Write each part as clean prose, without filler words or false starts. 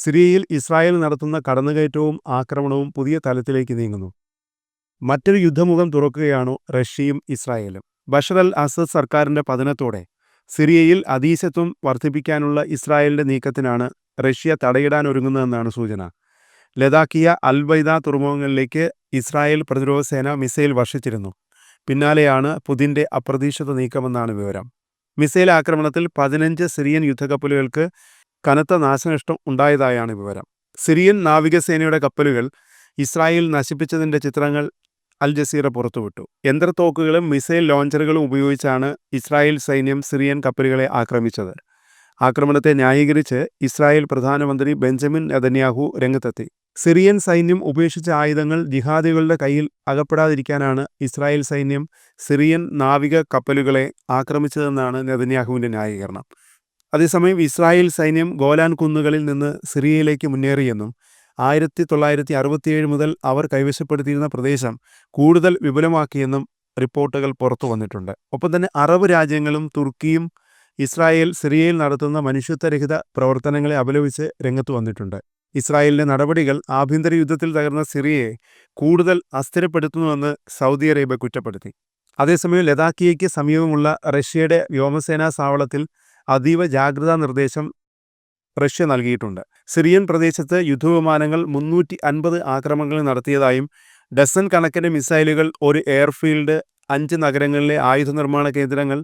സിറിയയിൽ ഇസ്രായേൽ നടത്തുന്ന കടന്നുകയറ്റവും ആക്രമണവും പുതിയ തലത്തിലേക്ക് നീങ്ങുന്നു. മറ്റൊരു യുദ്ധമുഖം തുറക്കുകയാണോ റഷ്യയും ഇസ്രായേലും? ബഷർ അൽ അസദ് സർക്കാരിന്റെ പതനത്തോടെ സിറിയയിൽ അധീശത്വം വർദ്ധിപ്പിക്കാനുള്ള ഇസ്രായേലിന്റെ നീക്കത്തിനാണ് റഷ്യ തടയിടാൻ ഒരുങ്ങുന്നതെന്നാണ് സൂചന. ലഡാക്കിയ അൽബൈദ തുറമുഖങ്ങളിലേക്ക് ഇസ്രായേൽ പ്രതിരോധ സേന മിസൈൽ വർഷിച്ചിരുന്നു. പിന്നാലെയാണ് പുതിന്റെ അപ്രതീക്ഷിത നീക്കമെന്നാണ് വിവരം. മിസൈൽ ആക്രമണത്തിൽ 15 സിറിയൻ യുദ്ധക്കപ്പലുകൾക്ക് കനത്ത നാശനഷ്ടം ഉണ്ടായതായാണ് വിവരം. സിറിയൻ നാവികസേനയുടെ കപ്പലുകൾ ഇസ്രായേൽ നശിപ്പിച്ചതിന്റെ ചിത്രങ്ങൾ അൽ ജസീറ പുറത്തുവിട്ടു. യന്ത്രത്തോക്കുകളും മിസൈൽ ലോഞ്ചറുകളും ഉപയോഗിച്ചാണ് ഇസ്രായേൽ സൈന്യം സിറിയൻ കപ്പലുകളെ ആക്രമിച്ചത്. ആക്രമണത്തെ ന്യായീകരിച്ച് ഇസ്രായേൽ പ്രധാനമന്ത്രി ബെഞ്ചമിൻ നെതന്യാഹു രംഗത്തെത്തി. സിറിയൻ സൈന്യം ഉപേക്ഷിച്ച ആയുധങ്ങൾ ജിഹാദികളുടെ കയ്യിൽ അകപ്പെടാതിരിക്കാനാണ് ഇസ്രായേൽ സൈന്യം സിറിയൻ നാവിക കപ്പലുകളെ ആക്രമിച്ചതെന്നാണ് നെതന്യാഹുവിന്റെ ന്യായീകരണം. അതേസമയം ഇസ്രായേൽ സൈന്യം ഗോലാൻ കുന്നുകളിൽ നിന്ന് സിറിയയിലേക്ക് മുന്നേറിയെന്നും 1967 മുതൽ അവർ കൈവശപ്പെടുത്തിയിരുന്ന പ്രദേശം കൂടുതൽ വിപുലമാക്കിയെന്നും റിപ്പോർട്ടുകൾ പുറത്തു വന്നിട്ടുണ്ട്. ഒപ്പം തന്നെ അറബ് രാജ്യങ്ങളും തുർക്കിയും ഇസ്രായേൽ സിറിയയിൽ നടത്തുന്ന മനുഷ്യത്വരഹിത പ്രവർത്തനങ്ങളെ അപലപിച്ച് രംഗത്ത് വന്നിട്ടുണ്ട്. ഇസ്രായേലിന്റെ നടപടികൾ ആഭ്യന്തര യുദ്ധത്തിൽ തകർന്ന സിറിയയെ കൂടുതൽ അസ്ഥിരപ്പെടുത്തുന്നുവെന്ന് സൗദി അറേബ്യ കുറ്റപ്പെടുത്തി. അതേസമയം ലഡാക്കിയയ്ക്ക് സമീപമുള്ള റഷ്യയുടെ വ്യോമസേനാ താവളത്തിൽ അതീവ ജാഗ്രതാ നിർദ്ദേശം റഷ്യ നൽകിയിട്ടുണ്ട്. സിറിയൻ പ്രദേശത്ത് യുദ്ധവിമാനങ്ങൾ 350 ആക്രമണങ്ങൾ നടത്തിയതായും ഡസൻ കണക്കിന് മിസൈലുകൾ, ഒരു എയർഫീൽഡ്, 5 നഗരങ്ങളിലെ ആയുധ നിർമ്മാണ കേന്ദ്രങ്ങൾ,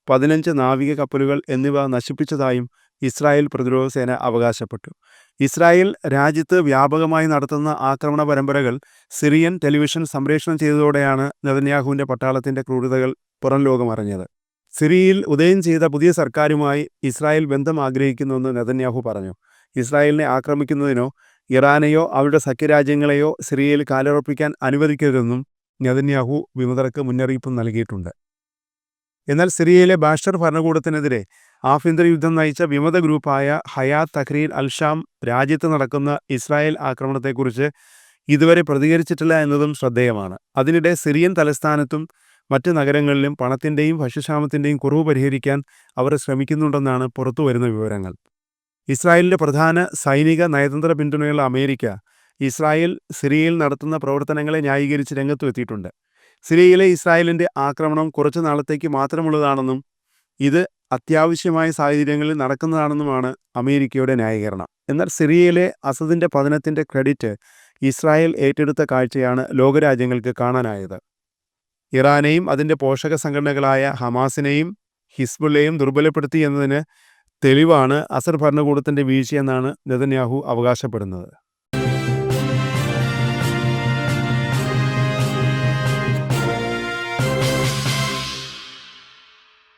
15 നാവിക കപ്പലുകൾ എന്നിവ നശിപ്പിച്ചതായും ഇസ്രായേൽ പ്രതിരോധ സേന അവകാശപ്പെട്ടു. ഇസ്രായേൽ രാജ്യത്ത് വ്യാപകമായി നടത്തുന്ന ആക്രമണ പരമ്പരകൾ സിറിയൻ ടെലിവിഷൻ സംപ്രേഷണം ചെയ്തതോടെയാണ് നെതന്യാഹുവിന്റെ പട്ടാളത്തിന്റെ ക്രൂരതകൾ പുറം ലോകം അറിഞ്ഞത്. സിറിയയിൽ ഉദയം ചെയ്ത പുതിയ സർക്കാരുമായി ഇസ്രായേൽ ബന്ധം ആഗ്രഹിക്കുന്നുവെന്ന് നെതന്യാഹു പറഞ്ഞു. ഇസ്രായേലിനെ ആക്രമിക്കുന്നതിനോ ഇറാനെയോ അവരുടെ സഖ്യരാജ്യങ്ങളെയോ സിറിയയിൽ കാലുറപ്പിക്കാൻ അനുവദിക്കരുതെന്നും നെതന്യാഹു വിമതർക്ക് മുന്നറിയിപ്പ് നൽകിയിട്ടുണ്ട്. എന്നാൽ സിറിയയിലെ ബാഷർ ഭരണകൂടത്തിനെതിരെ ആഭ്യന്തര യുദ്ധം നയിച്ച വിമത ഗ്രൂപ്പായ ഹയാത്ത് തഹ്രീർ അൽ ഷാം രാജ്യത്ത് നടക്കുന്ന ഇസ്രായേൽ ആക്രമണത്തെക്കുറിച്ച് ഇതുവരെ പ്രതികരിച്ചിട്ടില്ല എന്നതും ശ്രദ്ധേയമാണ്. അതിനിടെ സിറിയൻ തലസ്ഥാനത്തും മറ്റ് നഗരങ്ങളിലും പണത്തിൻ്റെയും ഭക്ഷ്യക്ഷാമത്തിൻ്റെയും കുറവ് പരിഹരിക്കാൻ അവർ ശ്രമിക്കുന്നുണ്ടെന്നാണ് പുറത്തുവരുന്ന വിവരങ്ങൾ. ഇസ്രായേലിൻ്റെ പ്രധാന സൈനിക നയതന്ത്ര പിന്തുണയുള്ള അമേരിക്ക ഇസ്രായേൽ സിറിയയിൽ നടത്തുന്ന പ്രവർത്തനങ്ങളെ ന്യായീകരിച്ച് രംഗത്തുവെത്തിയിട്ടുണ്ട്. സിറിയയിലെ ഇസ്രായേലിൻ്റെ ആക്രമണം കുറച്ചു നാളത്തേക്ക് മാത്രമുള്ളതാണെന്നും ഇത് അത്യാവശ്യമായ സാഹചര്യങ്ങളിൽ നടക്കുന്നതാണെന്നുമാണ് അമേരിക്കയുടെ ന്യായീകരണം. എന്നാൽ സിറിയയിലെ അസദിൻ്റെ പതനത്തിൻ്റെ ക്രെഡിറ്റ് ഇസ്രായേൽ ഏറ്റെടുത്ത കാഴ്ചയാണ് ലോകരാജ്യങ്ങൾക്ക് കാണാനായത്. ഇറാനെയും അതിൻ്റെ പോഷക സംഘടനകളായ ഹമാസിനെയും ഹിസ്ബുള്ളയെയും ദുർബലപ്പെടുത്തി എന്നതിന് തെളിവാണ് അസദ് ഭരണകൂടത്തിൻ്റെ വീഴ്ചയെന്നാണ് നെതന്യാഹു അവകാശപ്പെടുന്നത്.